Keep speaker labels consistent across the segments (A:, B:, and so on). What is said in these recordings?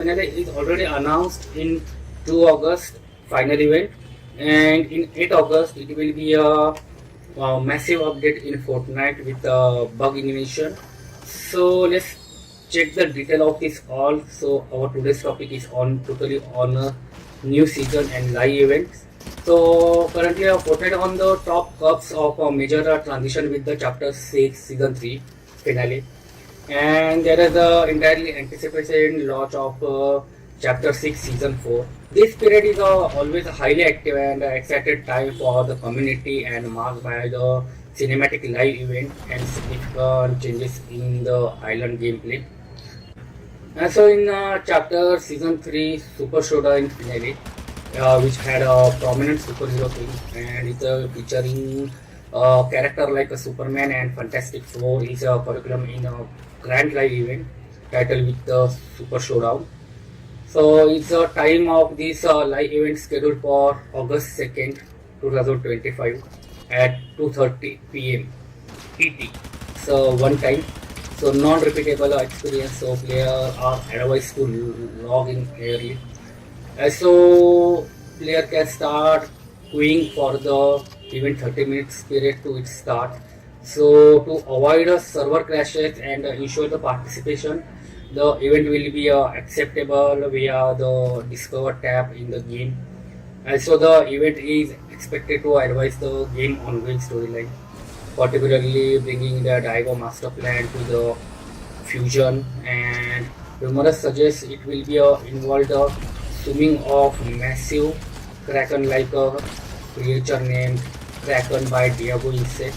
A: Finale is already announced in 2 August final event, and in 8 August it will be a massive update in Fortnite with bug invention. So let's check the detail of this all. So our today's topic is on totally on a new season and live events. So currently Fortnite on the top cups of a major transition with the chapter 6 season 3 finale, and there is the entirely anticipated launch of chapter 6 season 4. This period is always a highly active and excited time for the community and marked by the cinematic live event and significant changes in the island gameplay. And so in chapter season 3 Super Showdown finale, which had a prominent superhero theme, and it's featuring a character like a Superman and Fantastic Four is a curriculum in a grand live event titled with the Super Showdown. So it's a time of this live event scheduled for August 2nd, 2025 at 2:30 p.m. ET. So one time, so non-repeatable experience. So players are advised to log in early. So player can start queuing for the event 30 minutes period to its start. So to avoid server crashes and ensure the participation, the event will be acceptable via the Discover tab in the game. And so the event is expected to advise the game ongoing storyline, particularly bringing the Daigo master plan to the fusion, and rumors suggest it will be involved swimming of massive kraken like a creature named Kraken by Daigo insect.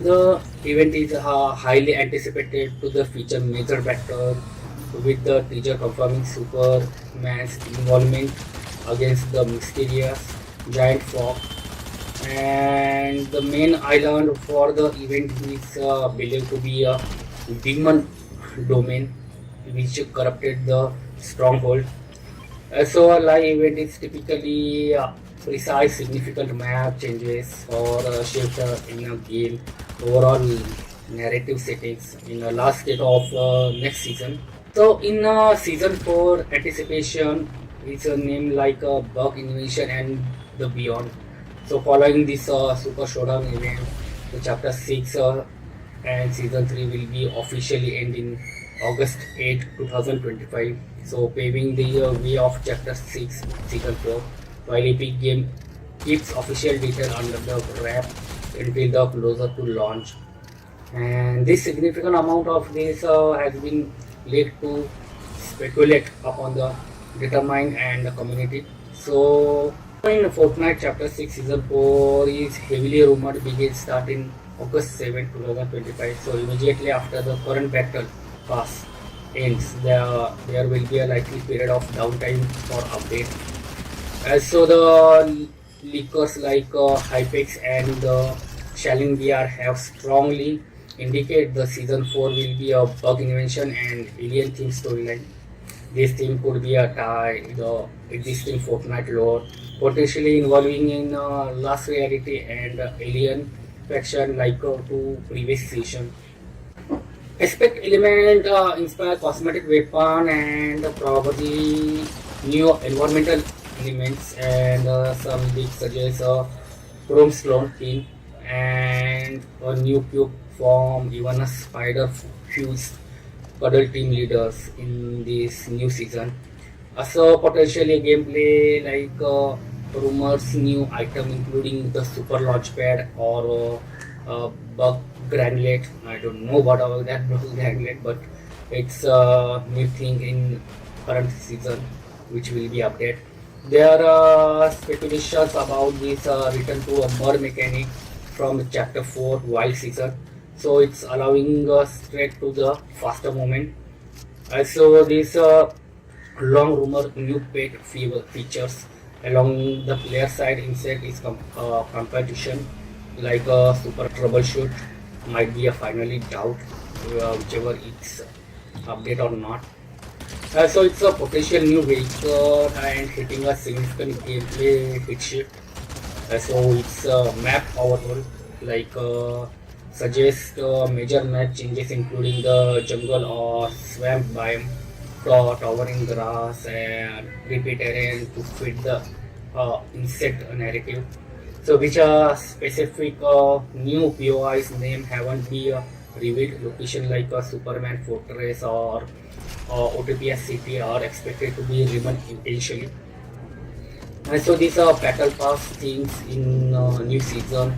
A: The event is highly anticipated to the feature major battle, with the teaser confirming Superman's involvement against the mysterious giant frog. And the main island for the event is believed to be a demon domain which corrupted the stronghold. So a live event is typically precise significant map changes or shift in a game overall narrative settings in the last state of next season. So in season 4 anticipation is a name like bug invention and the beyond. So following this Super Showdown event, the chapter 6 and season 3 will be officially end in August 8, 2025. So paving the way of chapter 6 season 4, while Epic Game keeps official detail under the wrap until the closer to launch. And this significant amount of this has been led to speculate upon the determined and the community. So in Fortnite chapter 6 season 4 is heavily rumored begin starting August 7, 2025. So immediately after the current battle pass ends, there will be a likely period of downtime for update. So the leakers like Hypex and Shalin VR have strongly indicate the season 4 will be a bug invention and alien theme storyline. This theme could be a tie the existing Fortnite lore, potentially involving in Lost Reality and alien faction like to previous season. Aspect element inspire cosmetic weapon and probably new environmental elements, and some leaks suggest a chrome slone theme and a new cube form, even a spider fused cuddle team leaders in this new season. So potentially gameplay like rumors new item including the super launchpad or bug granulate. I don't know what about that bug granulate, but it's a new thing in current season which will be updated. There are speculations about this return to a Murk Mechanic from the chapter 4 wild season. So it's allowing straight to the faster movement. So this long rumor new pet features along the player side insect is competition like a super troubleshoot might be a finally doubt whichever it's update or not. So it's a potential new vehicle and hitting a significant gameplay hit shift. So it's map overhaul like suggest major map changes including the jungle or swamp biome towering grass and creepy terrain to fit the insect narrative. So which specific new POI's name haven't been revealed. Location like Superman Fortress or OTPS City are expected to be remain intentionally. And so these are battle pass things in new season,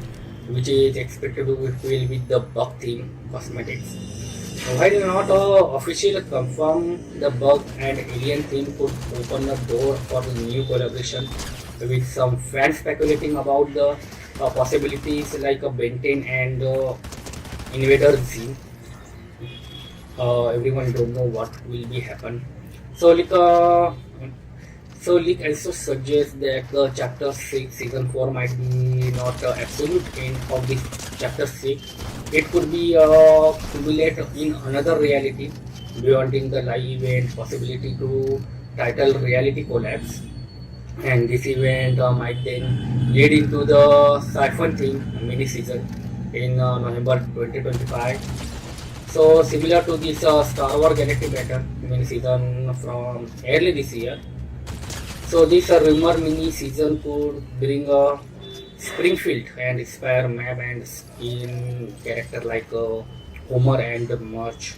A: which is expected to be filled with the bug theme cosmetics. While not officially confirmed, the bug and alien theme could open the door for the new collaboration, with some fans speculating about the possibilities like a Benten and Invader Z. Everyone don't know what will be happen. So leak also suggests that the chapter 6 season 4 might be not absolute end of this chapter 6. It could be accumulate in another reality, beyonding the live event possibility to title reality collapse. And this event might then lead into the Siphon theme mini season in November 2025. So similar to this Star Wars Galactic Battle mini season from early this year. So this rumor mini season could bring a Springfield and inspire map and skin character like Homer and Murk.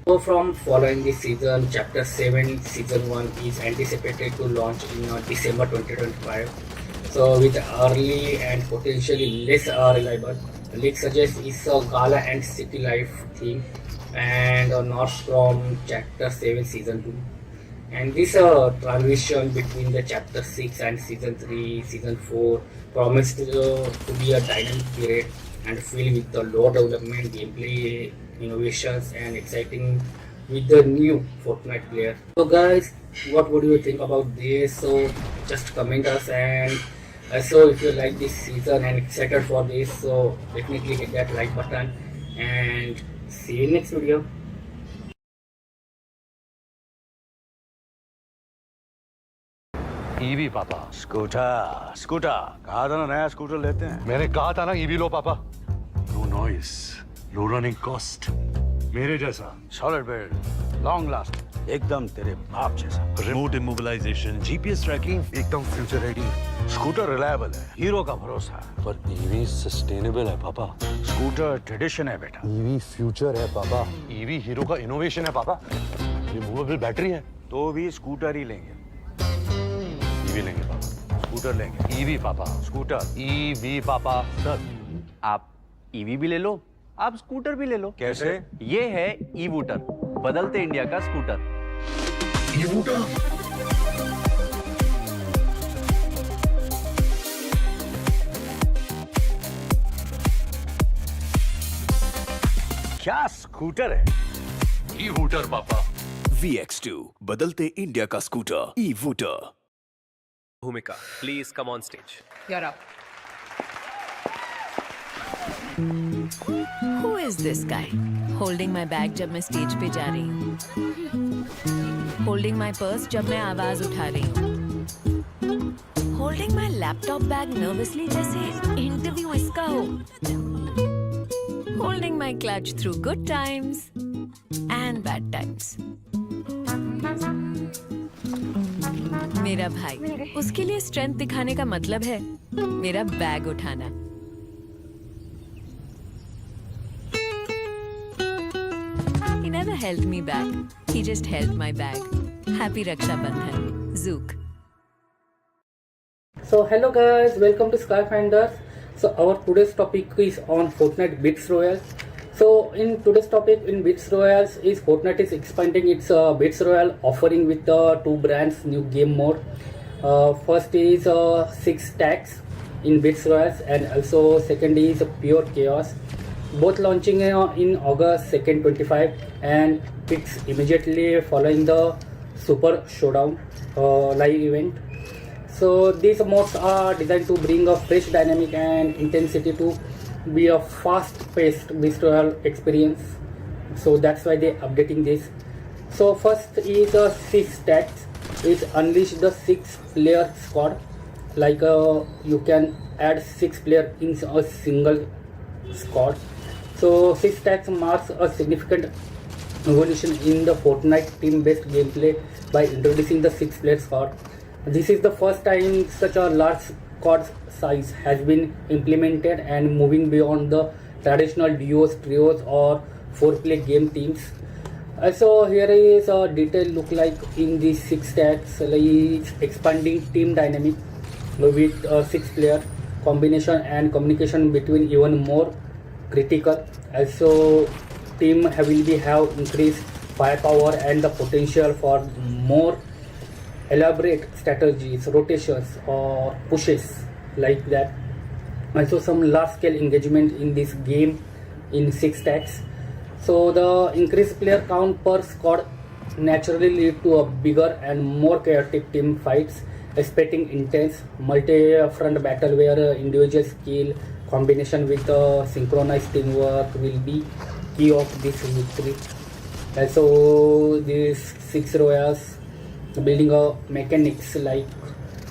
A: So from following this season, chapter 7 season 1 is anticipated to launch in December 2025. So with early and potentially less reliable, leak suggests it's a gala and city life theme and not from chapter 7 season 2. And this transition between the chapter 6 and season 3, season 4 promised to be a dynamic period and filled with the lore development, gameplay innovations and exciting with the new Fortnite player. So guys, what would you think about this? So just comment us, and also if you like this season and excited for this, so definitely hit that like button and see you in next video.
B: EV पापा।
C: Scooter कहा था ना नया scooter लेते हैं।
B: मैंने कहा था ना ईवी लो पापा।
C: लो नॉइस, लो रनिंग कॉस्ट, मेरे जैसा सॉलिड बिल्ड, लॉन्ग लास्ट, एकदम तेरे बाप जैसा।
B: रिमोट इमोबिलाइजेशन, जीपीएस ट्रैकिंग, एकदम फ्यूचर रेडी।
C: स्कूटर रिलायबल है, हीरो का भरोसा है।
B: पर ईवी सस्टेनेबल है पापा।
C: स्कूटर ट्रेडिशन है बेटा।
B: ईवी फ्यूचर है पापा। ईवी हीरो का इनोवेशन है पापा। रिमूवेबल बैटरी है।
C: तो भी स्कूटर ही लेंगे।
B: ईवी लेंगे पापा।
C: स्कूटर लेंगे।
B: ईवी पापा।
C: स्कूटर।
B: ईवी पापा।
D: सर, आप ईवी भी ले लो, आप स्कूटर भी ले लो।
C: कैसे?
D: ये है ई वूटर, बदलते इंडिया का स्कूटर।
C: क्या स्कूटर है?
B: ई वूटर पापा।
E: VX2 बदलते इंडिया का स्कूटर ई वूटर।
F: Bhumika, please come on stage.
G: You're up.
H: Who is this guy? Holding my bag जब मैं स्टेज पे जा रही हूँ, holding my purse जब मैं आवाज उठा रही हूँ, holding my laptop bag nervously जैसे इंटरव्यू इसका हो, holding my clutch through good times and bad times. मेरा भाई, उसके लिए स्ट्रेंथ दिखाने का मतलब है मेरा बैग उठाना। He never held me back. He just held my bag. Happy Raksha Bandhan. Zook.
A: So hello guys, welcome to SkyFinders. So our today's topic is on Fortnite Blitz Royale. So in today's topic in Blitz Royale is Fortnite is expanding its Blitz Royale offering with two brands new game mode. First is 6 stacks in Blitz Royale and also second is Pure Chaos. Both launching in August 2nd 25 and it's immediately following the Super Showdown live event. So these modes are designed to bring a fresh dynamic and intensity to be a fast-paced Blitz Royale experience. So that's why they're updating this. So first is 6 stats. Is unleash the 6-player squad. Like you can add 6 players in a single squad. So 6 stacks marks a significant evolution in the Fortnite team-based gameplay by introducing the 6-player squad. This is the first time such a large squad size has been implemented and moving beyond the traditional duos, trios or 4-player game teams. So here is a detailed look like in these 6 stacks, like expanding team dynamic with 6-player combination and communication between even more critical. Also team will be have increased firepower and the potential for more elaborate strategies, rotations or pushes like that. Also some large scale engagement in this game in 6 stacks. So the increased player count per squad naturally lead to a bigger and more chaotic team fights, expecting intense multi-front battle where individual skill combination with synchronized teamwork will be key of this victory. Also these 6 royals building mechanics like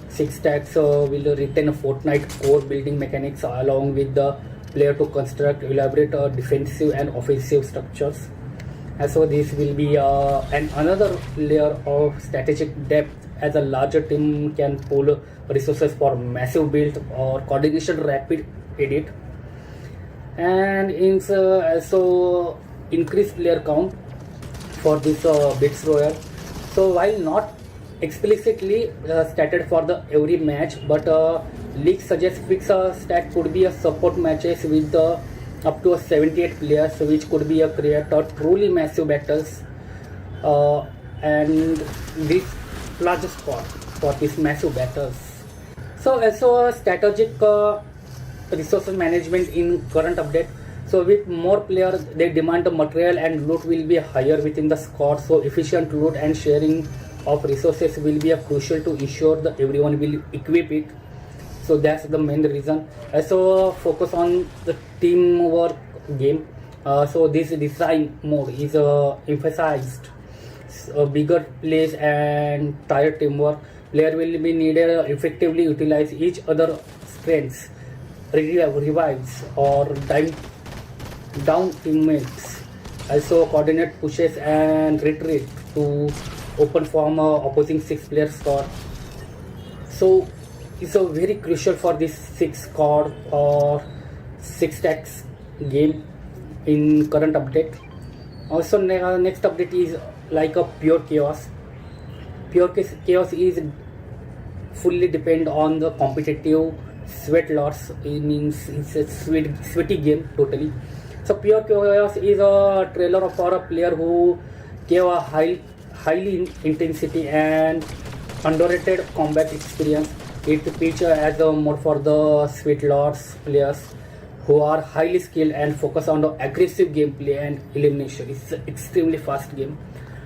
A: 6 stacks will retain a Fortnite core building mechanics along with the player to construct elaborate defensive and offensive structures. And so this will be another layer of strategic depth as a larger team can pool resources for massive build or coordination rapid edit. And also increased player count for this bits royal. So while not explicitly stated for the every match, but league suggests fixed stat could be a support matches with up to 78 players, which could be a create truly massive battles and this large squad for these massive battles. So also strategic resource management in current update. So with more players, they demand the material and loot will be higher within the squad. So efficient loot and sharing of resources will be a crucial to ensure that everyone will equip it. So that's the main reason. Also focus on the teamwork game. So this design mode is emphasized bigger plays and tired teamwork. Player will be needed to effectively utilize each other strengths, revives or down teammates. Also coordinate pushes and retreat to open from opposing 6-player squad. So it's a very crucial for this 6 squad or 6 stacks game in current update. Also next update is like a pure chaos. Pure chaos is fully depend on the competitive sweat lots. It means it's a sweaty game totally. So pure chaos is a trailer for a player who gave a highly intensity and underrated combat experience. It features as a mode for the sweat lords players who are highly skilled and focus on the aggressive gameplay and elimination. It's an extremely fast game.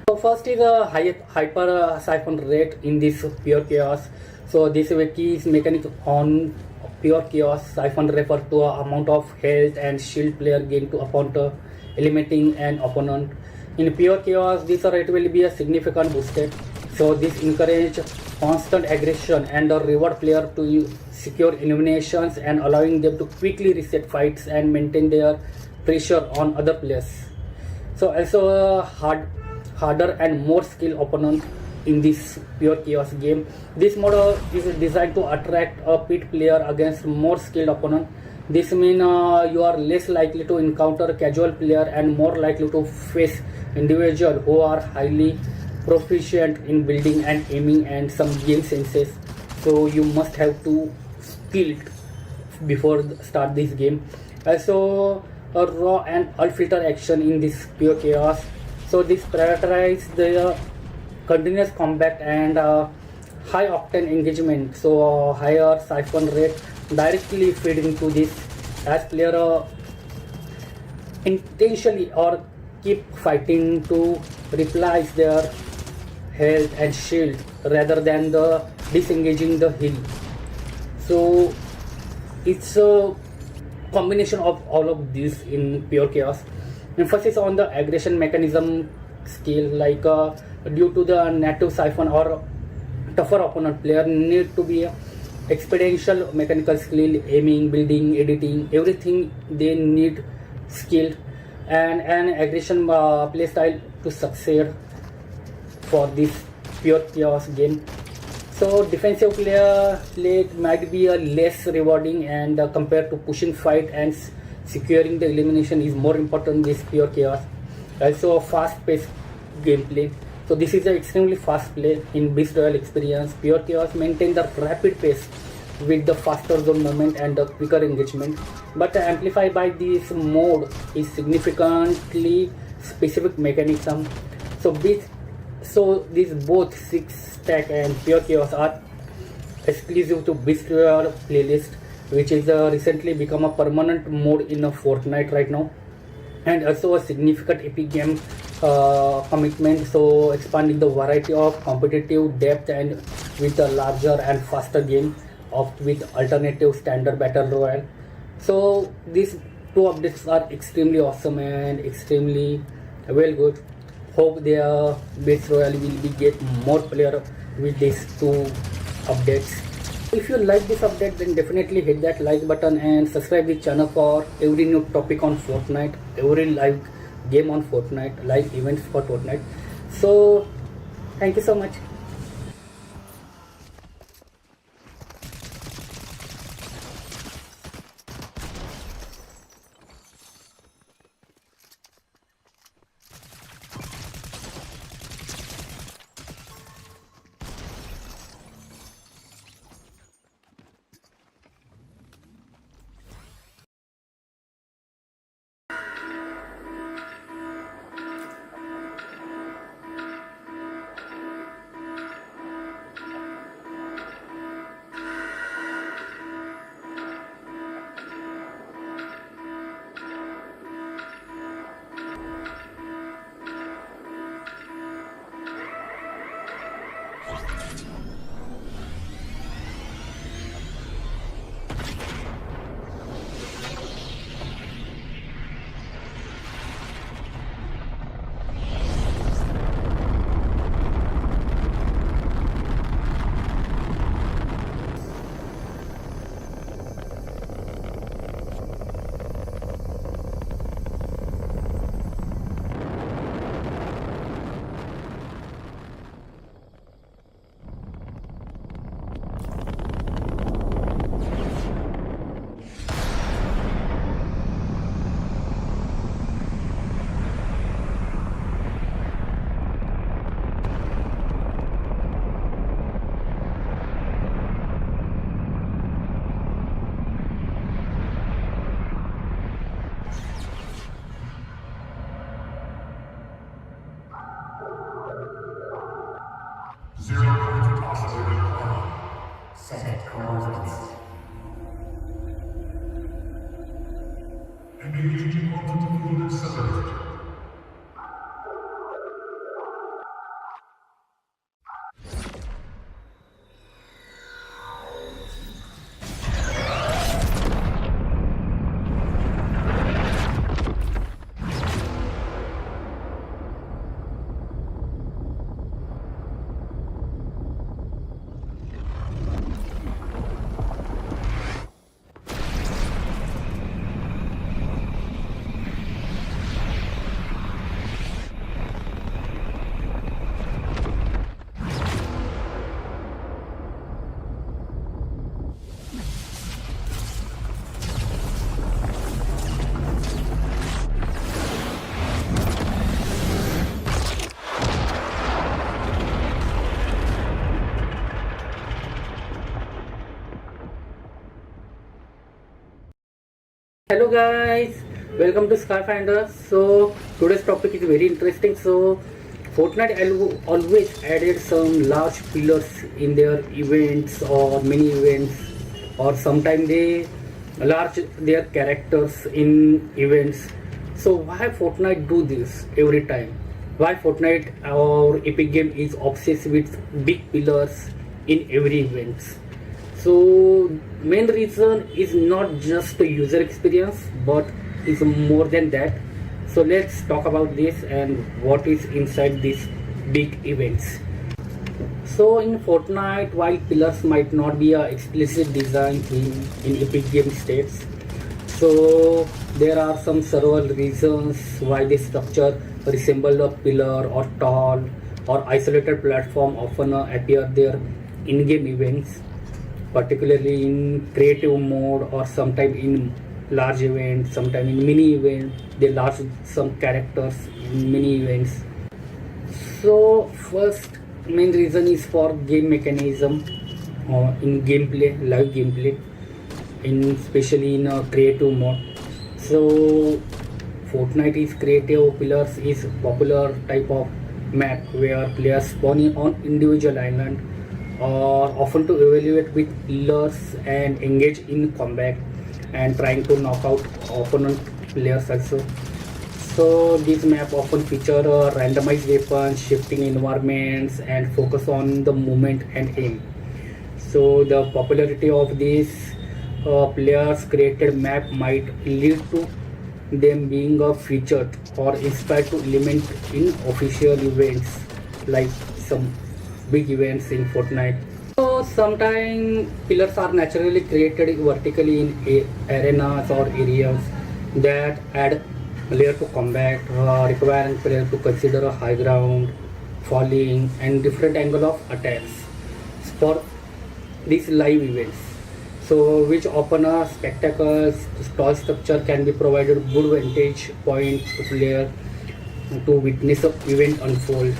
A: So first is a hyper siphon rate in this pure chaos. So this key is mechanic on pure chaos. Siphon refer to a amount of health and shield player gain to upon eliminating an opponent. In pure chaos, this rate will be a significant boosted. So this encourage constant aggression and reward player to secure eliminations and allowing them to quickly reset fights and maintain their pressure on other players. So also a harder and more skilled opponent in this pure chaos game. This model is designed to attract a pit player against more skilled opponent. This means you are less likely to encounter casual player and more likely to face individuals who are highly proficient in building and aiming and some game senses. So you must have to skilled before start this game. Also a raw and unfiltered action in this pure chaos. So this prioritize the continuous combat and high octane engagement. So higher siphon rate directly feed into this as player intentionally or keep fighting to replace their health and shield rather than the disengaging the heal. So it's a combination of all of this in pure chaos. Emphasis on the aggression mechanism skill, like due to the native siphon or tougher opponent, player need to be experiential mechanical skill, aiming, building, editing, everything they need skilled, and an aggression playstyle to succeed for this pure chaos game. So defensive play might be a less rewarding, and compared to pushing fight and securing the elimination is more important this pure chaos. Also a fast-paced gameplay. So this is an extremely fast play in Beast Royale experience. Pure chaos maintain the rapid pace with the faster zone movement and the quicker engagement, but amplified by this mode is significantly specific mechanism. So these both six stack and pure chaos are exclusive to Beast Royale playlist, which is recently become a permanent mode in a Fortnite right now, and also a significant epic game commitment. So expanding the variety of competitive depth and with a larger and faster game with alternative standard battle royale. So these two updates are extremely awesome and extremely well good. Hope their Beast Royale will be get more player with these two updates. If you like this update, then definitely hit that like button and subscribe the channel for every new topic on Fortnite, every live game on Fortnite, live events for Fortnite. So thank you so much. Hello guys, welcome to SkyFinders. So today's topic is very interesting. So Fortnite always added some large pillars in their events or mini events, or sometimes they large their characters in events. So why Fortnite do this every time? Why Fortnite or Epic Game is obsessed with big pillars in every event? So main reason is not just the user experience, but is more than that. So let's talk about this and what is inside these big events. So in Fortnite, while pillars might not be a explicit design theme in Epic Game states, so there are some several reasons why they structure resemble a pillar or tall or isolated platform often appear there in-game events, particularly in creative mode or sometime in large events, sometime in mini events. They launch some characters in mini events. So first main reason is for game mechanism in gameplay, live gameplay, in especially in creative mode. So Fortnite is creative pillars is popular type of map where players spawn in on individual island or often to evaluate with pillars and engage in combat and trying to knock out opponent players also. So this map often feature randomized weapons, shifting environments and focus on the movement and aim. So the popularity of these players created map might lead to them being featured or inspired to element in official events like some big events in Fortnite. So sometimes pillars are naturally created vertically in arenas or areas that add layer to combat, requiring player to consider a high ground, falling and different angle of attacks for these live events. So which open a spectacles, tall structure can be provided good vantage point to player to witness a event unfold.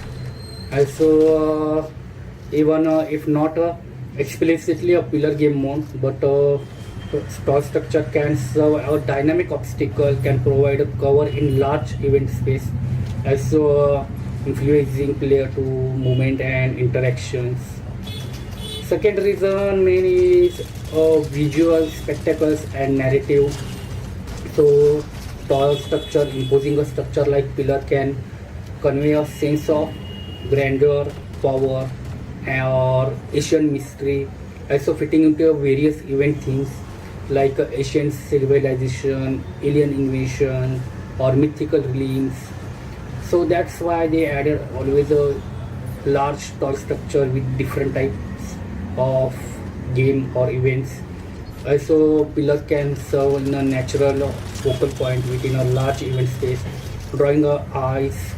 A: Also even if not explicitly a pillar game mode, but tall structure can serve a dynamic obstacle, can provide a cover in large event space, also influencing player to movement and interactions. Second reason main is visual spectacles and narrative. So tall structure, imposing a structure like pillar can convey a sense of grandeur, power or Asian mystery, also fitting into various event themes like Asian civilization, alien invasion or mythical realms. So that's why they added always a large tall structure with different types of game or events. Also pillar can serve in a natural focal point within a large event space, drawing eyes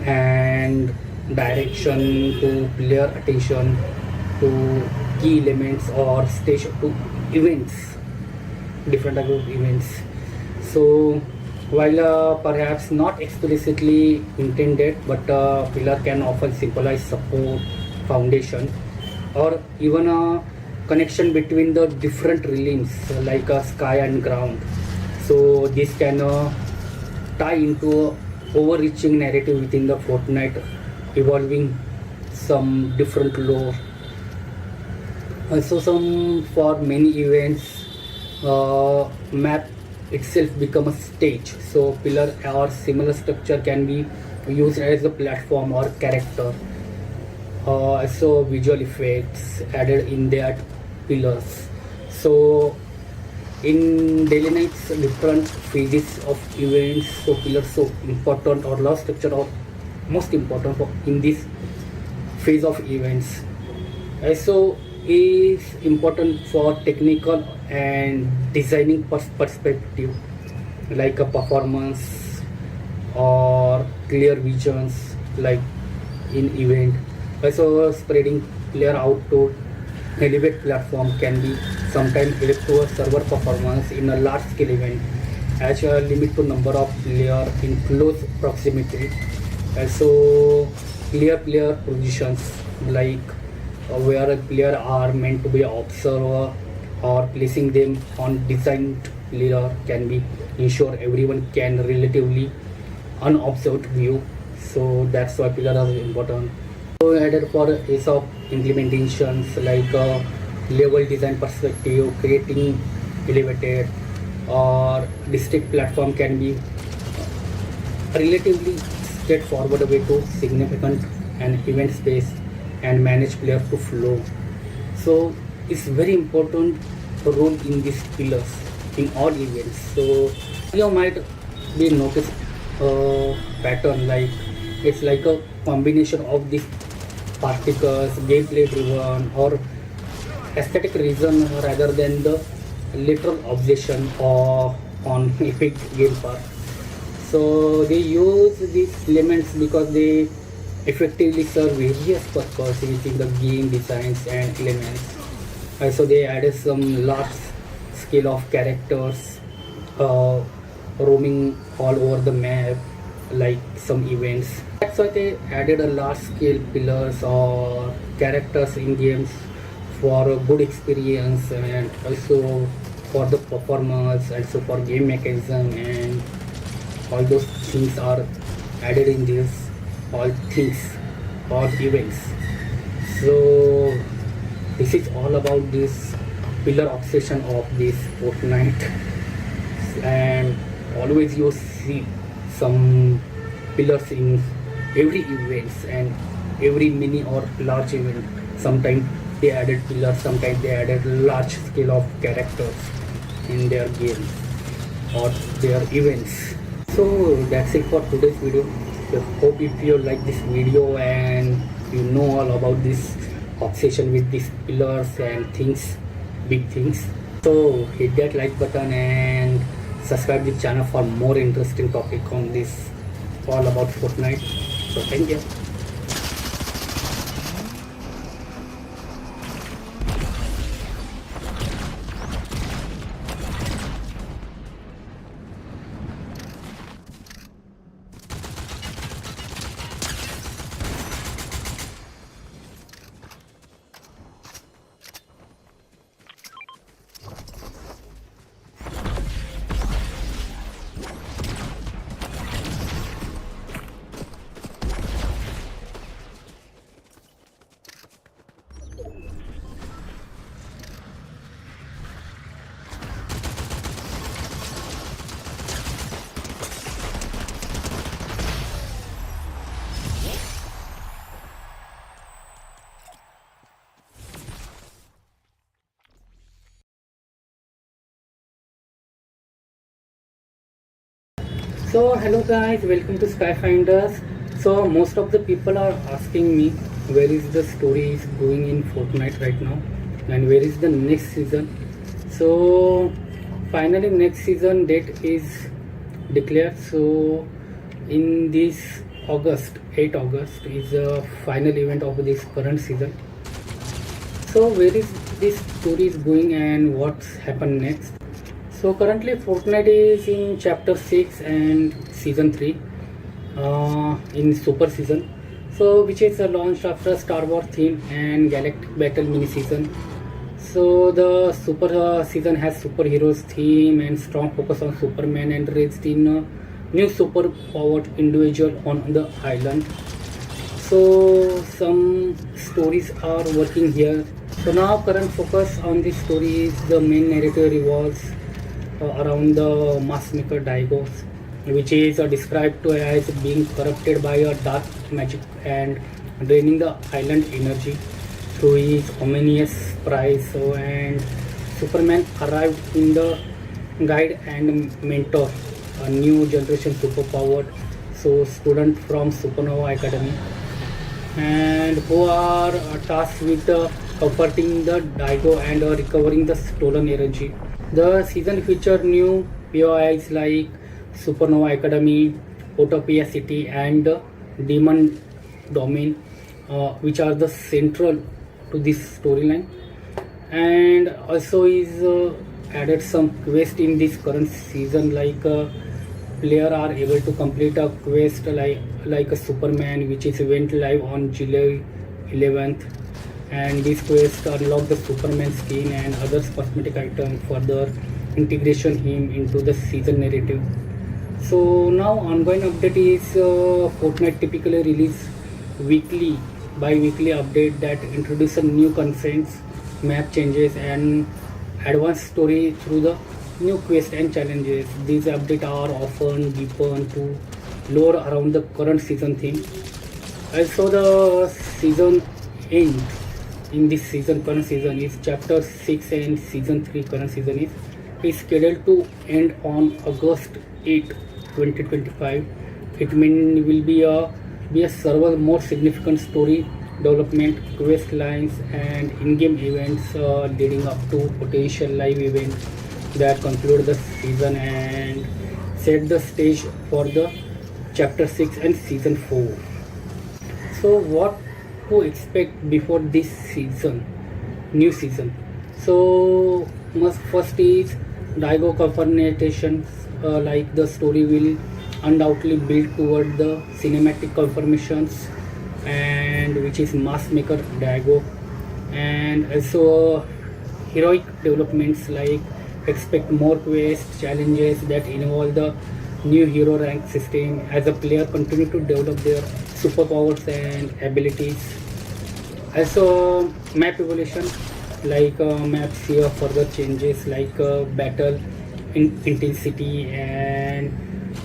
A: and direction to player attention to key elements or stage to events, different type of events. So while perhaps not explicitly intended, but pillar can often symbolize support, foundation or even a connection between the different realms like sky and ground. So this can tie into a overreaching narrative within the Fortnite, evolving some different lore. Also some for many events map itself become a stage, so pillar or similar structure can be used as a platform or character. So visual effects added in that pillars. So in daily nights different phases of events, so pillars so important or law structure or most important for in this phase of events. Also is important for technical and designing perspective like a performance or clear visions like in event. Also spreading player out to elevate platform can be sometimes help to a server performance in a large scale event as a limit to number of player in close proximity. Also clear player positions like where a player are meant to be an observer or placing them on designed player can be ensure everyone can relatively unobserved view. So that's why pillars are important. So added for ease of implementations like level design perspective, creating elevated or district platform can be relatively straightforward way to significant and event space and manage player to flow. So it's very important role in these pillars in all events. So you might be noticed pattern like it's like a combination of these particles, gameplay driven or aesthetic reason rather than the literal obsession or on epic game part. So they use these elements because they effectively serve various purposes within the game designs and elements. Also they added some large scale of characters roaming all over the map, like some events. That's why they added a large scale pillars or characters in games for a good experience, and also for the performance, also for game mechanism, and all those things are added in this all things or events. So this is all about this pillar obsession of this Fortnite, and always you see some pillars in every events and every mini or large event. Sometimes they added pillars, sometimes they added large scale of characters in their games or their events. So that's it for today's video. So hope if you like this video and you know all about this obsession with these pillars and things, big things. So hit that like button and subscribe the channel for more interesting topic on this all about Fortnite. So thank you. So hello guys, welcome to SkyFinders. So most of the people are asking me where is the story is going in Fortnite right now and where is the next season. So finally next season date is declared. So in this August, 8 August is the final event of this current season. So where is this story is going and what's happened next? So currently Fortnite is in chapter 6 and season 3 in super season, so which is launched after Star Wars theme and galactic battle mini season. So the super season has superheroes theme and strong focus on Superman and raised in new super powered individual on the island. So some stories are working here. So now current focus on this story is the main narrative revolves around the mask maker Daigo, which is described to as being corrupted by a dark magic and draining the island energy through his ominous prize. So and Superman arrived in the guide and mentor a new generation superpowered student from Supernova Academy, and who are tasked with comforting the Daigo and recovering the stolen energy. The season featured new POIs like Supernova Academy, Utopia City and Demon Domain, which are the central to this storyline. And also is added some quest in this current season, like player are able to complete a quest like a Superman, which is went live on July 11th. And this quest unlock the Superman skin and other cosmetic items, further integration him into the season narrative. So now ongoing update is Fortnite typically release weekly, bi-weekly update that introduce new contents, map changes and advanced story through the new quests and challenges. These updates are often deepened to lore around the current season theme. Also the season end in this season, current season is chapter 6 and season 3 current season is scheduled to end on August 8, 2025. It will be a several more significant story development, quest lines and in-game events leading up to potential live events that conclude the season. And set the stage for the chapter 6 and season 4. So what to expect before this season, new season? So first is Daigo confirmation, like the story will undoubtedly build toward the cinematic confirmations, and which is mass maker Daigo, and also heroic developments like expect more quests, challenges that involve the new hero rank system as a player continue to develop their superpowers and abilities. Also map evolution, like maps here further changes like battle intensity and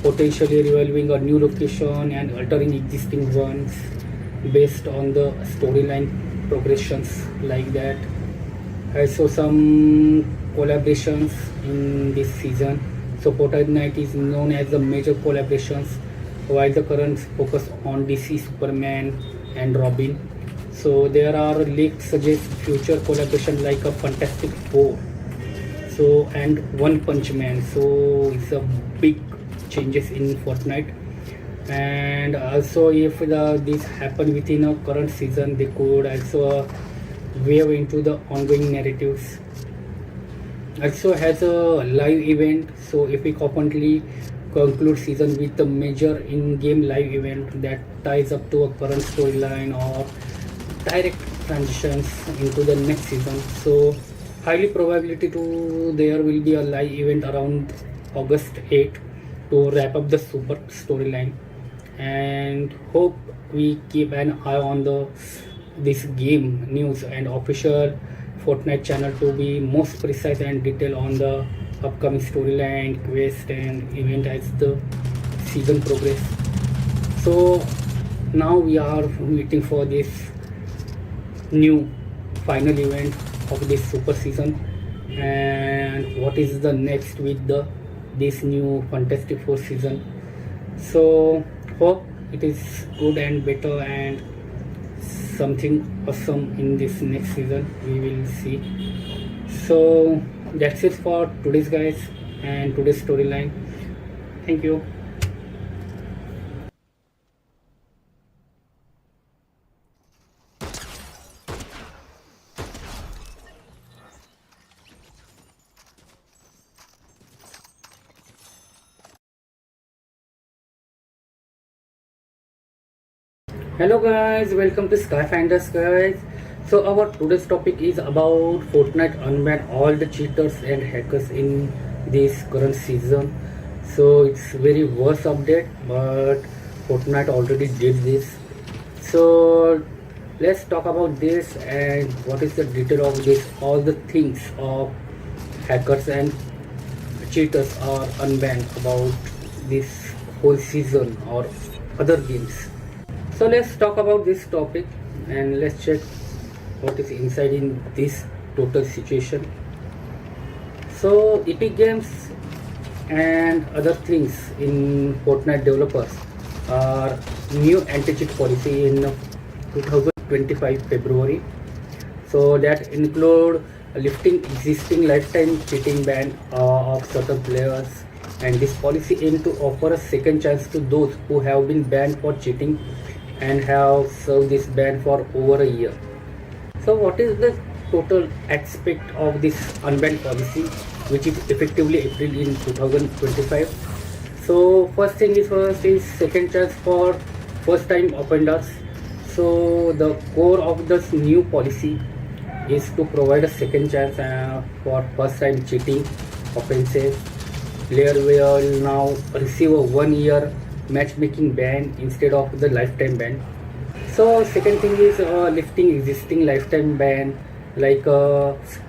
A: potentially revolving a new location and altering existing ones based on the storyline progressions like that. Also some collaborations in this season. So Fortnite is known as the major collaborations, while the current focus on DC Superman and Robin. So there are leaks suggest future collaboration like a Fantastic Four, so and One Punch Man. So it's a big changes in Fortnite. And also if this happen within a current season, they could also weave into the ongoing narratives. Also has a live event, so if we frequently conclude season with a major in-game live event that ties up to a current storyline or direct transitions into the next season. So highly probability to there will be a live event around August 8 to wrap up the super storyline, and hope we keep an eye on this game news and official Fortnite channel to be most precise and detailed on the upcoming storyline, quest and event as the season progress. So now we are waiting for this new final event of this super season, and what is the next with this new Fantastic Four season. So hope it is good and better and something awesome in this next season, we will see. So that's it for today's guys and today's storyline. Thank you. Hello guys, welcome to SkyFinders guys. So our today's topic is about Fortnite unban all the cheaters and hackers in this current season. So it's very worst update, but Fortnite already did this. So let's talk about this and what is the detail of this, all the things of hackers and cheaters are unbanned about this whole season or other games. So let's talk about this topic and let's check what is inside in this total situation. So Epic Games and other things in Fortnite developers are new anti-cheat policy in 2025 February. So that include lifting existing lifetime cheating ban of certain players, and this policy aims to offer a second chance to those who have been banned for cheating and have served this ban for over a year. So what is the total aspect of this unbanned policy, which is effectively April in 2025? So first thing is second chance for first time offenders. So the core of this new policy is to provide a second chance for first time cheating offenses. Player will now receive a 1 year matchmaking ban instead of the lifetime ban. So second thing is lifting existing lifetime ban, like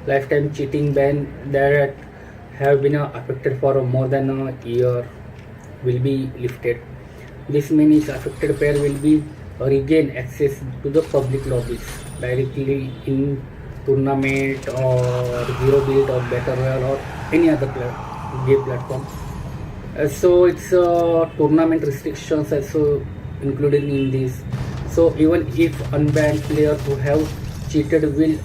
A: lifetime cheating ban that have been affected for more than a year will be lifted. This means affected player will be regain access to the public lobbies directly in tournament or zero build or battle royale or any other game platform. So it's tournament restrictions also included in this. So even if unbanned players who have cheated will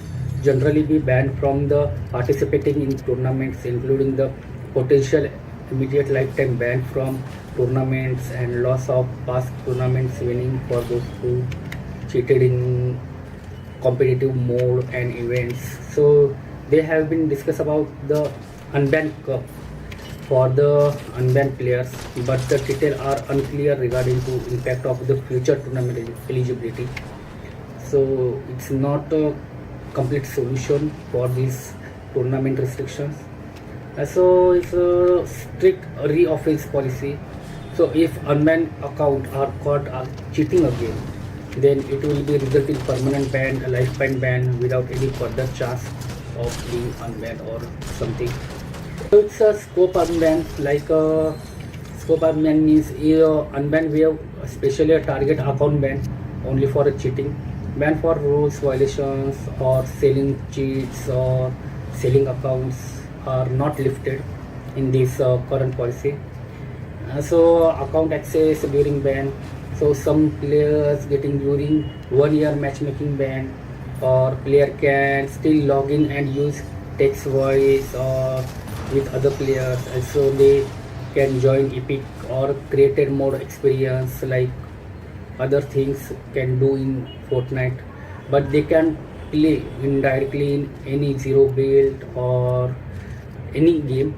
A: generally be banned from the participating in tournaments, including the potential immediate lifetime ban from tournaments and loss of past tournaments winning for those who cheated in competitive mode and events. So they have been discussed about the unbanned cup for the unbanned players, but the details are unclear regarding to impact of the future tournament eligibility. So it's not a complete solution for these tournament restrictions. So it's a strict re-offense policy. So if unbanned account are caught cheating again, then it will be result in permanent ban, a lifetime ban without any further chance of being unbanned or something. So it's a scope unban, like a scope unban means unban we have especially a target account ban only for a cheating, ban for rules violations or selling cheats or selling accounts are not lifted in this current policy. So account access during ban, so some players getting during 1 year matchmaking ban, or player can still log in and use text voice or with other players, and so they can join epic or created mode experience like other things can do in Fortnite, but they can play indirectly in any zero build or any game.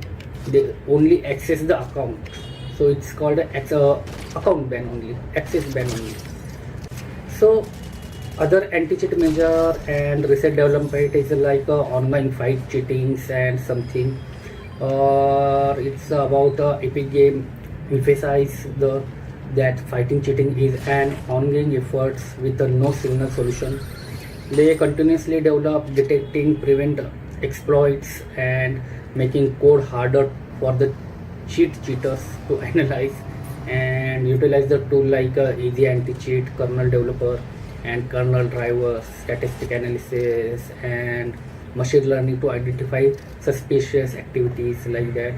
A: They only access the account, so it's called account ban only, access ban only. So other anti-cheat measure and recent development is like online fight cheatings and something, or it's about epic game emphasize that fighting cheating is an ongoing effort with no single solution. They continuously develop, detecting, prevent exploits and making code harder for the cheaters to analyze and utilize the tool like easy anti-cheat, kernel developer and kernel drivers, statistic analysis and machine learning to identify suspicious activities like that.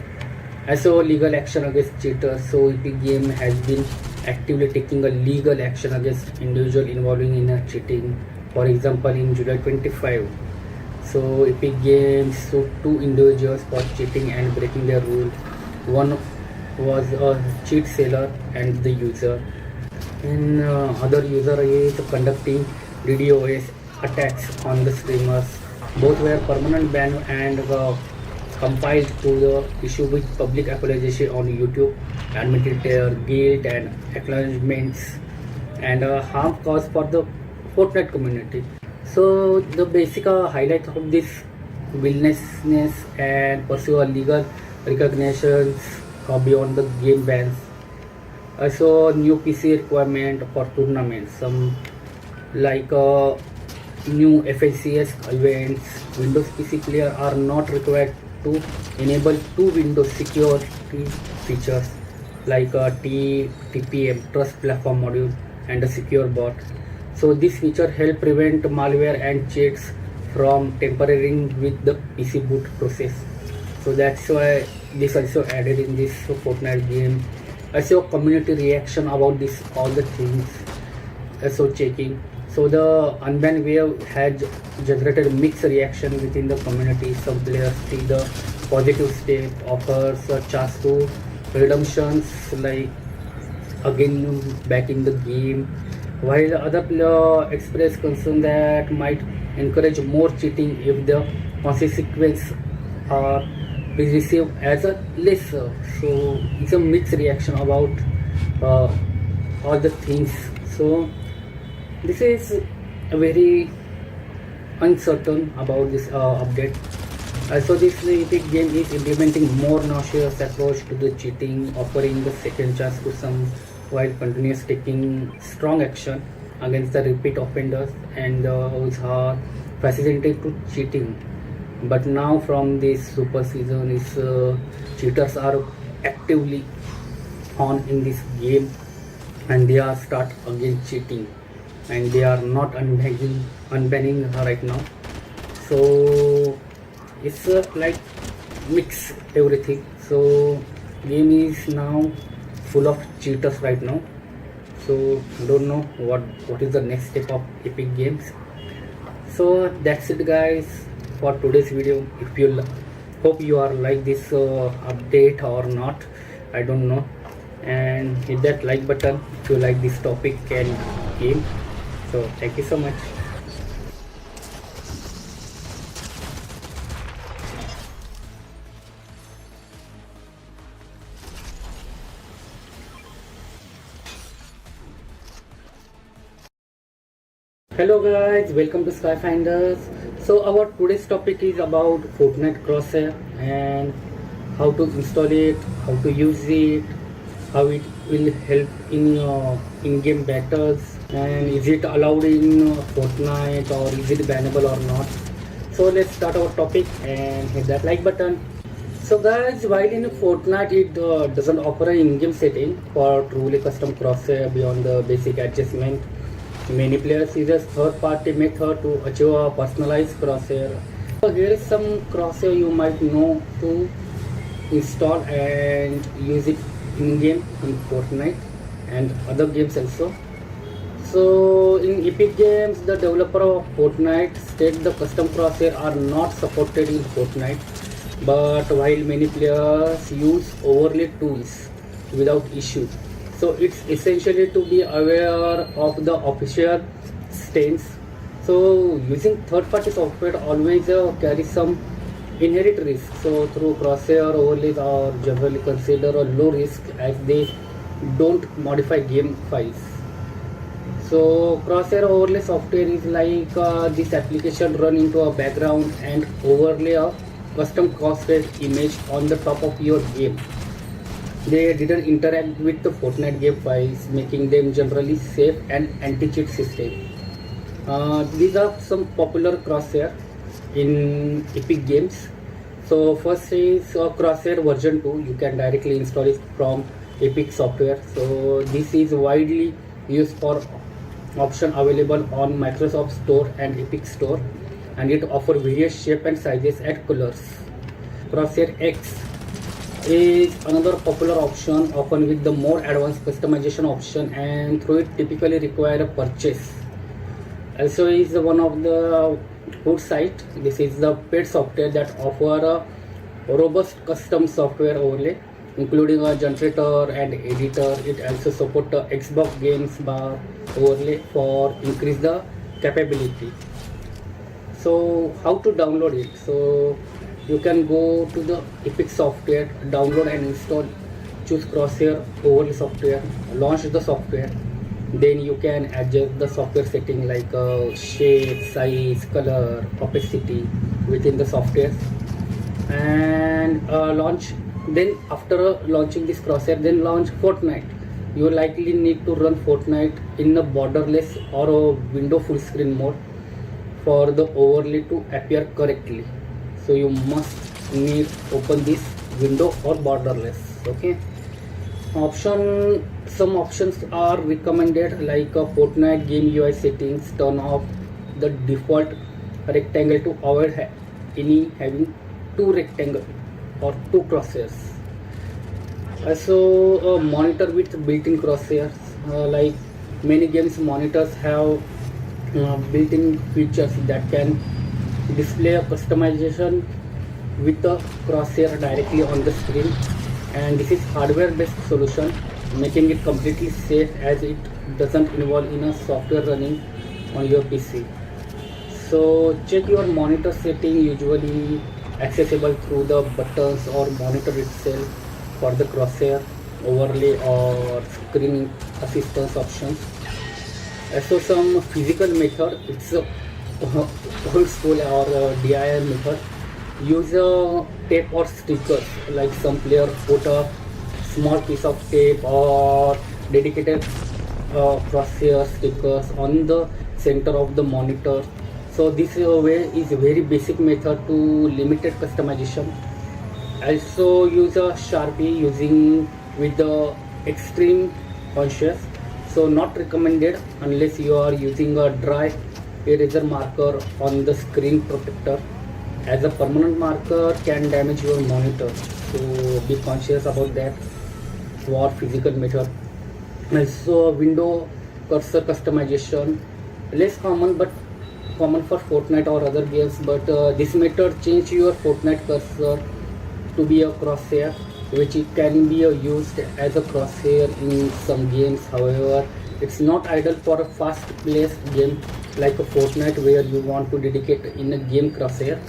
A: Also legal action against cheaters. So Epic Game has been actively taking a legal action against individual involving in cheating. For example, in July 25, so Epic Games sued 2 individuals for cheating and breaking their rule. One was a cheat seller and the user, and other user is conducting DDoS attacks on the streamers. Both were permanent ban and compiled to the issue with public apology on YouTube, admitted their guilt and acknowledgements and harm caused for the Fortnite community. So the basic highlight of this willingness and pursue a legal recognitions beyond the game bans. Also new PC requirement for tournaments, some like new FACS events. Windows PC player are not required to enable 2 Windows security features like TPM, Trust Platform Module, and a secure bot. So this feature help prevent malware and cheats from tampering with the PC boot process. So that's why this also added in this Fortnite game. Also community reaction about this, all the things also checking. So the unbanned wave has generated mixed reaction within the community. Some players see the positive step, offers a chance to redemptions like again back in the game, while other players express concern that might encourage more cheating if the consequences are received as a lesser. So it's a mixed reaction about all the things. So this is a very uncertain about this update. Also this Epic Game is implementing more nauseous approach to the cheating, offering the second chance to some while continuously taking strong action against the repeat offenders and which are facilitated to cheating. But now from this super season is cheaters are actively on in this game and they are start again cheating and they are not unbanning right now. So it's like mix everything. So game is now full of cheaters right now. So don't know what is the next step of Epic Games. So that's it guys for today's video. If hope you are like this update or not, I don't know. And hit that like button if you like this topic and game. So thank you so much. Hello guys, welcome to SkyFinders. So our today's topic is about Fortnite Crosshair and how to install it, how to use it, how it will help in in-game battles, and is it allowed in Fortnite or is it bannable or not. So let's start our topic and hit that like button. So guys, while in Fortnite it doesn't offer an in-game setting for truly custom crosshair beyond the basic adjustment, many players use a third-party method to achieve a personalized crosshair. So here is some crosshair you might know to install and use it in-game in Fortnite and other games also. So in Epic Games, the developer of Fortnite states the custom crosshair are not supported in Fortnite, but while many players use overlay tools without issue. So it's essentially to be aware of the official stance. So using third-party software always carries some inherent risk. So through crosshair overlays are generally considered a low risk as they don't modify game files. So crosshair overlay software is like this application run into a background and overlay a custom crosshair image on the top of your game. They didn't interact with the Fortnite game files, making them generally safe and anti-cheat system. These are some popular crosshair in Epic Games. So first is crosshair version 2. You can directly install it from Epic software. So this is widely used for option available on Microsoft Store and Epic Store, and it offers various shape and sizes and colors. Crosshair X is another popular option, often with the more advanced customization option, and through it typically require a purchase. Also is one of the good site. This is the paid software that offer a robust custom software overlay, including a generator and editor. It also support the Xbox Games Bar overlay for increase the capability. So how to download it? So you can go to the Epic software, download and install, choose crosshair overlay software, launch the software. Then you can adjust the software setting like shape, size, color, opacity within the software and launch. Then after launching this crosshair, then launch Fortnite. You likely need to run Fortnite in a borderless or a window full screen mode for the overlay to appear correctly. So you must need open this window or borderless. Okay. Some options are recommended like a Fortnite game UI settings. Turn off the default rectangle to avoid having two rectangle or two crosshairs. Also a monitor with built-in crosshairs. Like many games monitors have built-in features that can display a customization with the crosshair directly on the screen, and this is hardware based solution, making it completely safe as it doesn't involve in a software running on your PC. So check your monitor setting, usually accessible through the buttons or monitor itself for the crosshair overlay or screen assistance options. Also some physical method, it's a old school or DIY method. Use a tape or stickers, like some player put a small piece of tape or dedicated crosshair stickers on the center of the monitor. So this way is a very basic method to limited customization. Also use a Sharpie using with the extreme conscious. So not recommended unless you are using a dry eraser marker on the screen protector, as a permanent marker can damage your monitor. So be conscious about that for physical method. Also window cursor customization, less common but common for Fortnite or other games, but this method change your Fortnite cursor to be a crosshair, which it can be used as a crosshair in some games. However, it's not ideal for a fast-paced game like a Fortnite where you want to dedicate in a game crosshair.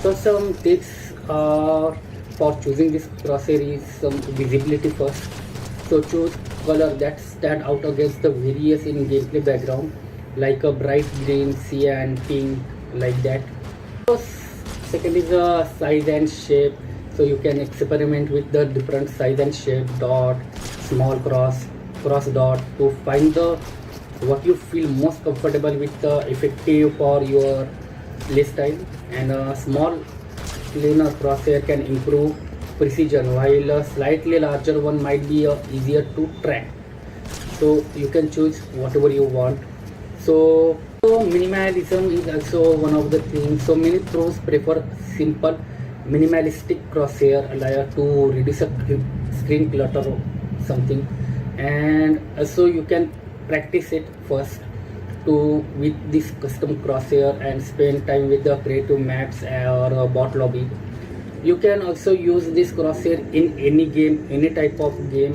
A: So some tips are for choosing this crosshair is some visibility first. So choose color that stand out against the various in gameplay background, like a bright green, cyan, pink, like that. So second is the size and shape. So you can experiment with the different size and shape, dot, small cross dot, to find the what you feel most comfortable with, effective for your play style. And a small planar crosshair can improve precision, while a slightly larger one might be easier to track. So you can choose whatever you want. So minimalism is also one of the things. So many pros prefer simple minimalistic crosshair to reduce a screen clutter or something. And also you can practice it first with this custom crosshair and spend time with the creative maps or bot lobby. You can also use this crosshair in any game, any type of game,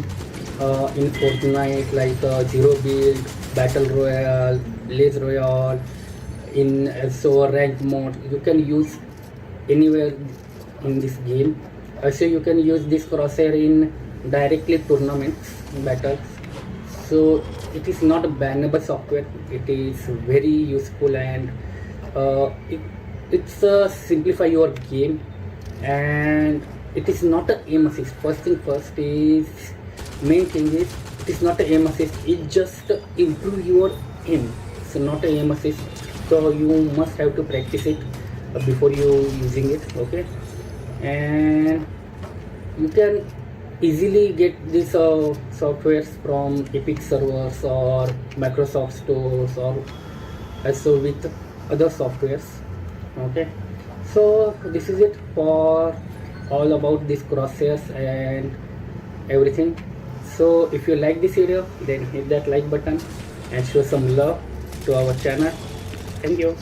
A: in Fortnite, like Zero Build, Battle Royale, Blaze Royale, in also rank mode. You can use anywhere in this game. Also you can use this crosshair in directly tournaments, battles. So it is not a bannable software. It is very useful, and it's simplify your game. And it is not a aim assist. First thing first is main thing is it is not a aim assist. It just improve your aim. It's not a aim assist. So you must have to practice it before you using it. Okay, and you can easily get these softwares from Epic servers or Microsoft stores, or also with other softwares. Okay, so this is it for all about these crosshairs and everything. So if you like this video, then hit that like button and show some love to our channel. Thank you.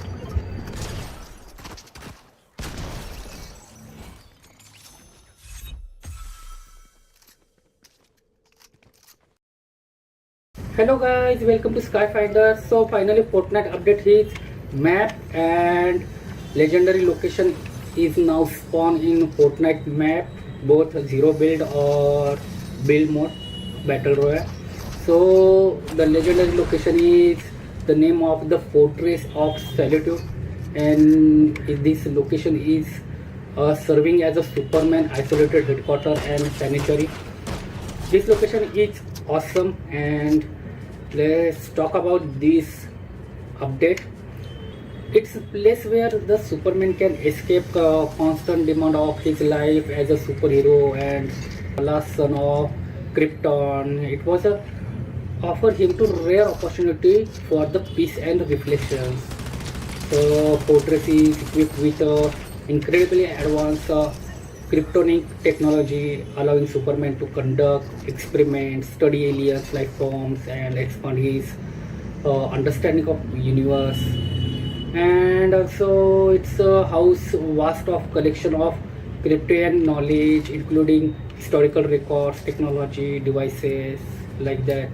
A: Hello guys, welcome to SkyFinders. So finally Fortnite update his map, and legendary location is now spawned in Fortnite map, both zero build or build mode, battle royale. So the legendary location is the name of the Fortress of Solitude, and this location is serving as a Superman isolated headquarters and sanctuary. This location is awesome, and let's talk about this update. It's a place where the Superman can escape constant demand of his life as a superhero and last son of Krypton. It was a offer him to rare opportunity for the peace and reflections. The fortress is equipped with incredibly advanced Kryptonic technology, allowing Superman to conduct experiments, study aliens, life forms, and expand his understanding of the universe. And also, it's a house vast of collection of Kryptonian knowledge, including historical records, technology, devices, like that.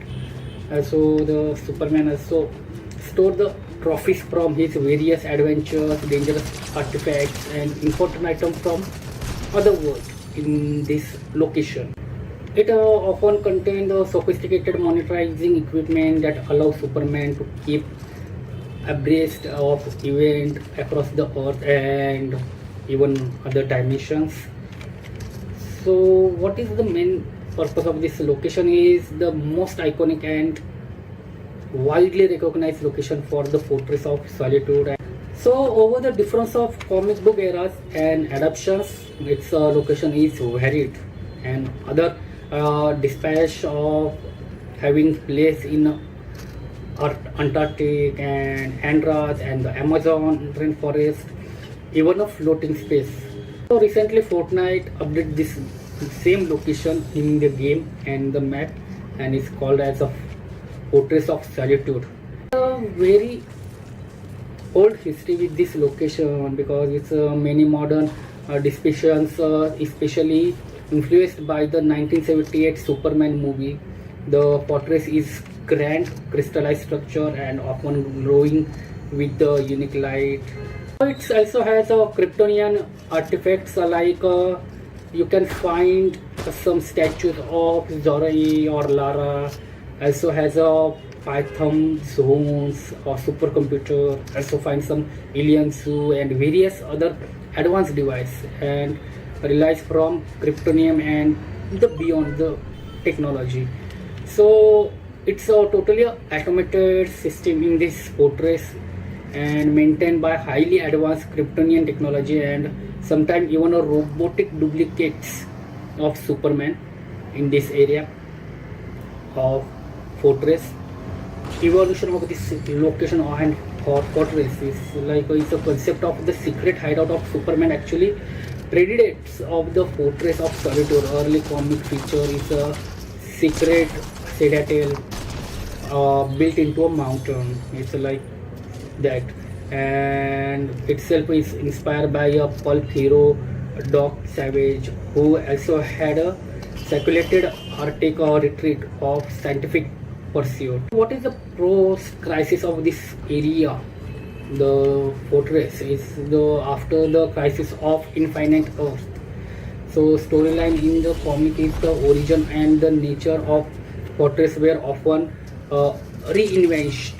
A: Also, the Superman also store the trophies from his various adventures, dangerous artifacts, and important items from other worlds in this location. It often contains sophisticated monitoring equipment that allows Superman to keep abreast of events across the earth and even other dimensions. So what is the main purpose of this location? Is the most iconic and widely recognized location for the Fortress of Solitude. So over the difference of comic book eras and adaptations, its location is varied, and other dispatch of having place in Antarctic and Andros and the Amazon rainforest, even a floating space. So recently Fortnite updated this same location in the game and the map, and it's called as a Fortress of Solitude. A very old history with this location because it's many modern depictions, especially influenced by the 1978 Superman movie. The fortress is grand, crystallized structure and often glowing with the unique light. It also has a Kryptonian artifacts like you can find some statues of Zorai or Lara. Also has a Python zones or supercomputer. Also find some alien zoo and various other advanced device and relies from Kryptonium and the beyond the technology. So it's a totally automated system in this fortress and maintained by highly advanced Kryptonian technology and sometimes even a robotic duplicates of Superman in this area of fortress. Evolution of this location and fortress is like it's a concept of the secret hideout of Superman actually predates of the fortress of solitude. Early comic feature is a secret citadel built into a mountain. It's like that, and itself is inspired by a pulp hero Doc Savage, who also had a circulated Arctic retreat of scientific pursuit. What is the pros crisis of this area? The fortress is the after the crisis of infinite Earth. So storyline in the comic is the origin and the nature of fortress were often reinvented,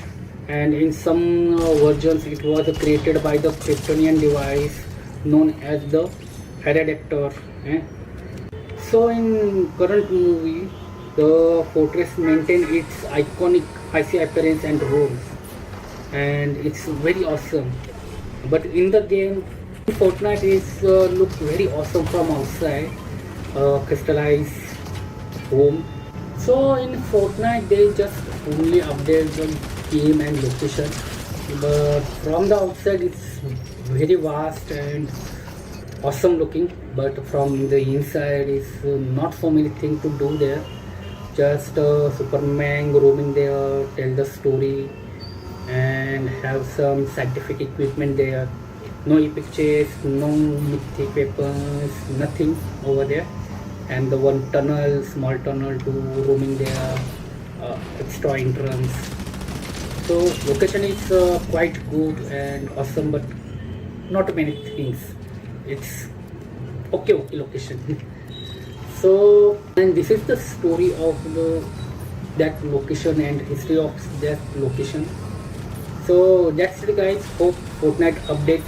A: and in some versions it was created by the Kryptonian device known as the Pterodactyl. So in current movie, the fortress maintain its iconic icy appearance and rules, and it's very awesome. But in the game, Fortnite is look very awesome from outside, crystallized home. So in Fortnite they just only update the game and location, but from the outside it's very vast and awesome looking, but from the inside is not so many things to do there. Just Superman roaming there, tell the story and have some scientific equipment there. No epic chase, no mythic weapons, nothing over there. And the one tunnel, small tunnel to roaming there, extra entrance. So location is quite good and awesome, but not many things. It's okay location. So, and this is the story of that location and history of that location. So that's it guys. Hope Fortnite update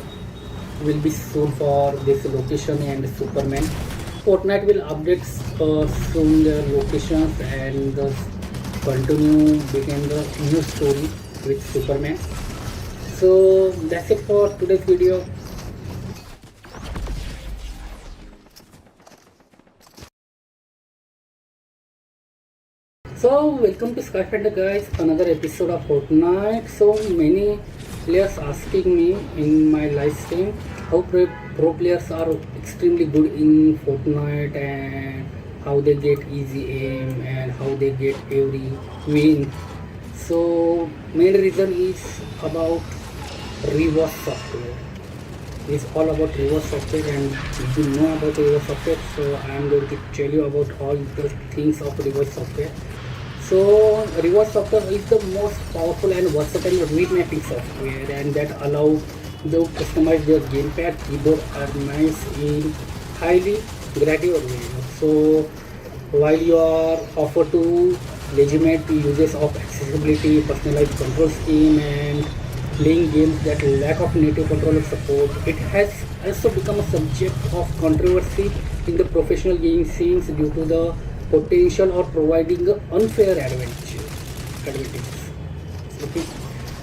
A: will be soon for this location and Superman. Fortnite will update soon the locations and continue begin the new story with Superman. So that's it for today's video. So welcome to SkyFinders guys, another episode of Fortnite. So many players asking me in my live stream how pro players are extremely good in Fortnite and how they get easy aim and how they get every win. So main reason is about reverse software. It's all about reverse software, and if you know about reverse software, so I am going to tell you about all the things of reverse software. So reverse software is the most powerful and versatile remapping software, and that allows to customize their gamepad, keyboard are nice in highly gradual way. So while you are offered to legitimate uses of accessibility, personalized control scheme and playing games that lack of native controller support, it has also become a subject of controversy in the professional gaming scenes due to the potential or providing unfair advantages. Okay,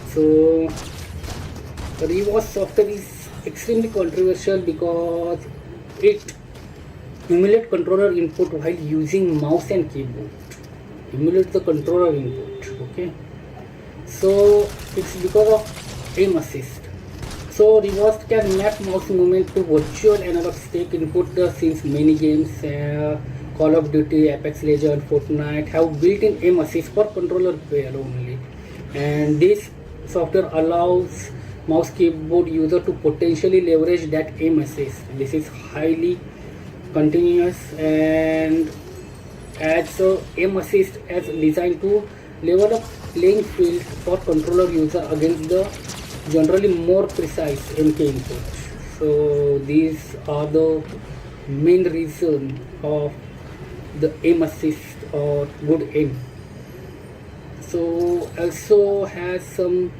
A: so reverse software is extremely controversial because it emulates controller input while using mouse and keyboard. Emulate the controller input. Okay, so it's because of aim assist. So reverse can map mouse movement to virtual analog stick input since many games Call of Duty, Apex Legends, Fortnite have built-in aim assist for controller player only, and this software allows mouse keyboard user to potentially leverage that aim assist. This is highly continuous and as aim assist as designed to level a playing field for controller user against the generally more precise MK input. So these are the main reason of the aim assist or good aim. So also has some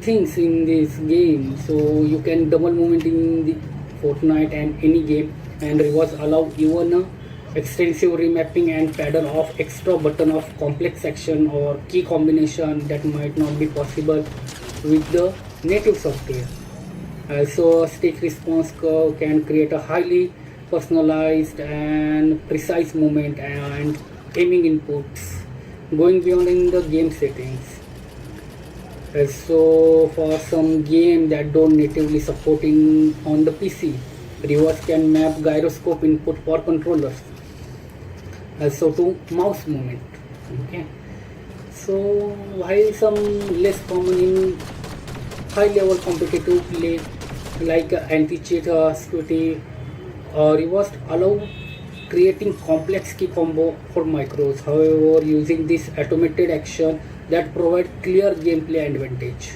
A: things in this game, so you can double movement in the Fortnite and any game, and rewards allow even a extensive remapping and pattern of extra button of complex action or key combination that might not be possible with the native software. Also, stick response curve can create a highly personalized and precise movement and aiming inputs going beyond in the game settings. So for some game that don't natively supporting on the PC, reverse can map gyroscope input for controllers also to mouse movement. Okay, so while some less common in high level competitive play like anti-cheat security, reverse allow creating complex key combo for micros. However, using this automated action that provide clear gameplay advantage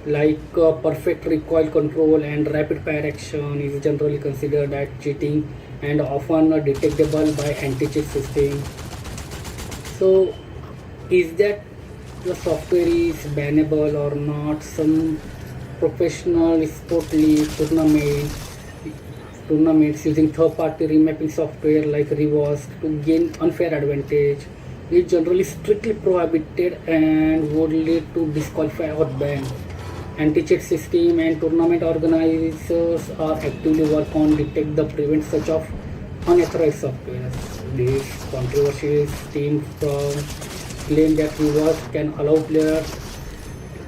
A: like perfect recoil control and rapid fire action is generally considered as cheating and often detectable by anti-cheat system. So is that the software is bannable or not? Some professional sport league tournaments using third-party remapping software like Reverse to gain unfair advantage is generally strictly prohibited and would lead to disqualify or ban. Anti-cheat system and tournament organizers are actively work on detect the prevent such of unauthorized software. These controversies stem from claim that Reverse can allow players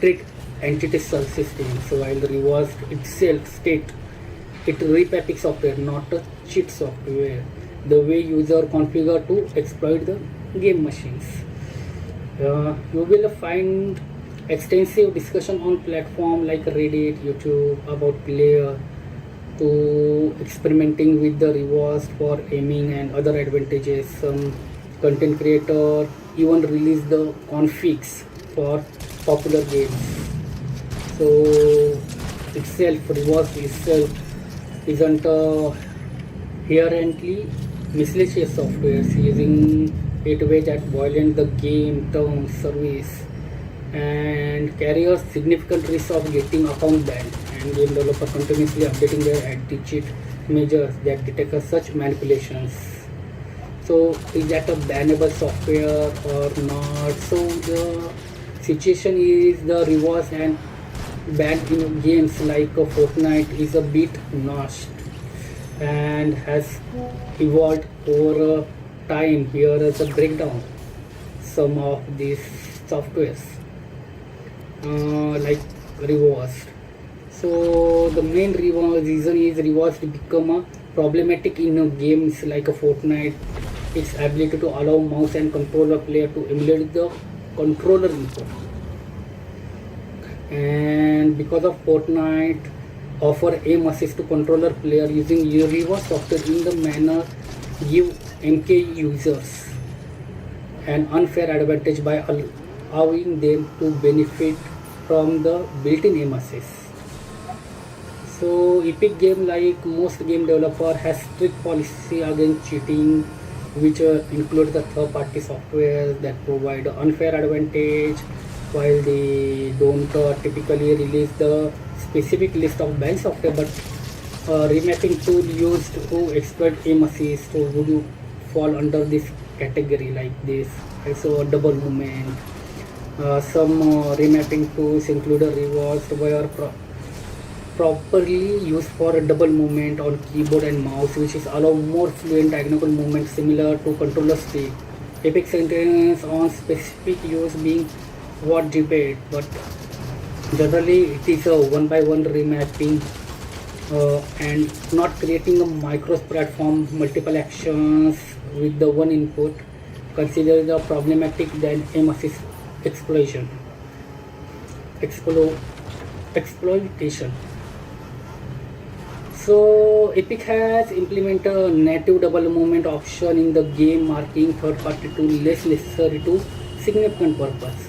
A: trick entity system. So while the Reverse itself state it repapping software, not a cheat software. The way user configure to exploit the game machines. You will find extensive discussion on platform like Reddit, YouTube about player to experimenting with the rewards for aiming and other advantages. Some content creator even release the configs for popular games. So rewards itself isn't inherently malicious software using it way that violate the game terms service and carry a significant risk of getting account banned, and game developer continuously updating their anti-cheat measures that detect such manipulations. So is that a bannable software or not? So the situation is the reverse, and ban in games like Fortnite is a bit notched and has evolved over time. Here is a breakdown some of these softwares like reverse. So the main reason is reverse to become a problematic in games like a Fortnite. Its ability to allow mouse and controller player to emulate the controller input, and because of Fortnite offer aim assist to controller player using reverse software in the manner give MK users an unfair advantage by allowing them to benefit from the built-in aim assist. So Epic Game, like most game developer, has strict policy against cheating, which include the third-party software that provide unfair advantage. While they don't typically release the specific list of banned software, but remapping tool used to exploit aim assist so would you fall under this category like this. Also double movement. Some remapping tools include a rewards where properly used for a double movement on keyboard and mouse, which is allow more fluent diagonal movement similar to controller stick. Epic sentence on specific use being what debate, but generally it is a one by one remapping and not creating a micro platform multiple actions with the one input consider the problematic than aim assist explosion. exploitation. So Epic has implemented a native double movement option in the game, marking third party tool less necessary to significant purpose.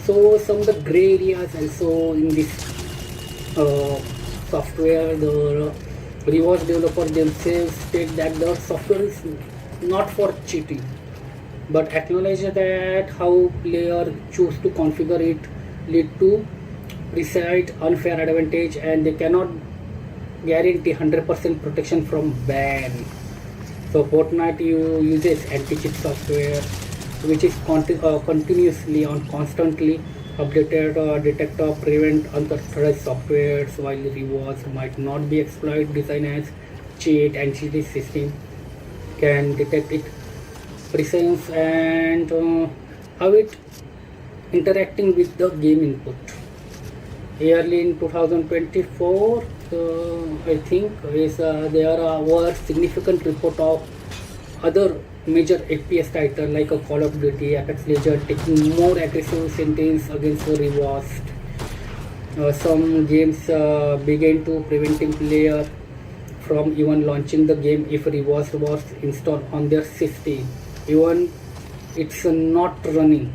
A: So some of the gray areas also in this software, the rewards developers themselves state that the software is not for cheating, but acknowledge that how players choose to configure it lead to precise unfair advantage, and they cannot guarantee 100% protection from ban. So Fortnite uses anti-cheat software which is continuously and constantly updated, detect or prevent unauthorized softwares, while rewards might not be exploited. Design as cheat, anti-cheat system can detect it presence and how it interacting with the game input. Early in 2024, I think there were significant report of other major FPS titles like a Call of Duty, Apex Legends taking more aggressive sentence against the rewards. Some games began to preventing players from even launching the game if rewards was installed on their system, even it's not running.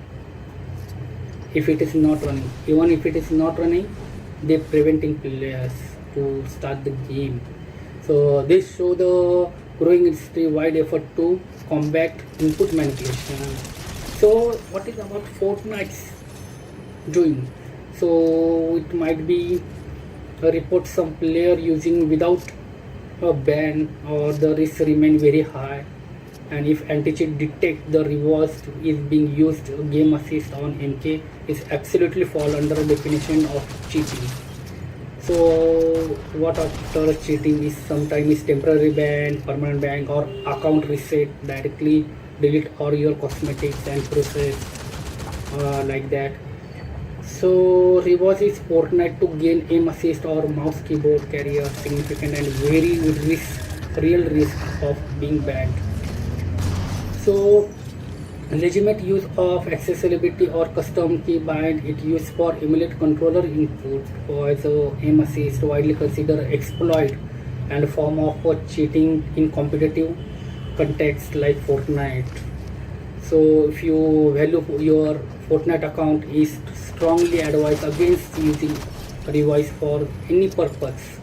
A: Even if it is not running, they're preventing players to start the game. So this show the growing industry-wide effort to combat input manipulation. So what is about Fortnite's doing? So it might be a report some player using without a ban, or the risk remain very high, and if anti-cheat detect the rewards is being used, game assist on MK is absolutely fall under the definition of cheating. So what after cheating is sometimes temporary ban, permanent ban, or account reset, directly delete all your cosmetics and process like that. So rewards is Fortnite to gain aim assist or mouse keyboard carry a significant and very real risk of being banned. So legitimate use of accessibility or custom key bind it used for emulate controller input, also aim assist widely considered exploit and form of cheating in competitive context like Fortnite. So if you value your Fortnite account, is strongly advised against using device for any purpose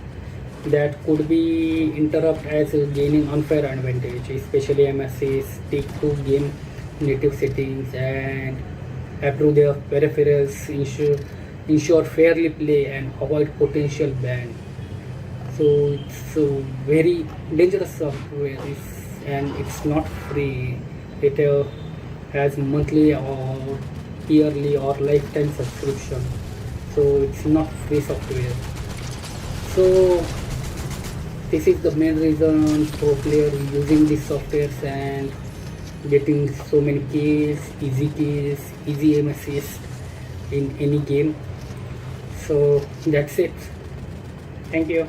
A: that could be interrupt as gaining unfair advantage, especially MSC stick to game native settings and approve their peripherals, ensure fairly play and avoid potential ban. So it's a very dangerous software and it's not free. It has monthly or yearly or lifetime subscription, so it's not free software. So this is the main reason for player using these softwares and getting so many kills, easy aim assist in any game. So that's it. Thank you.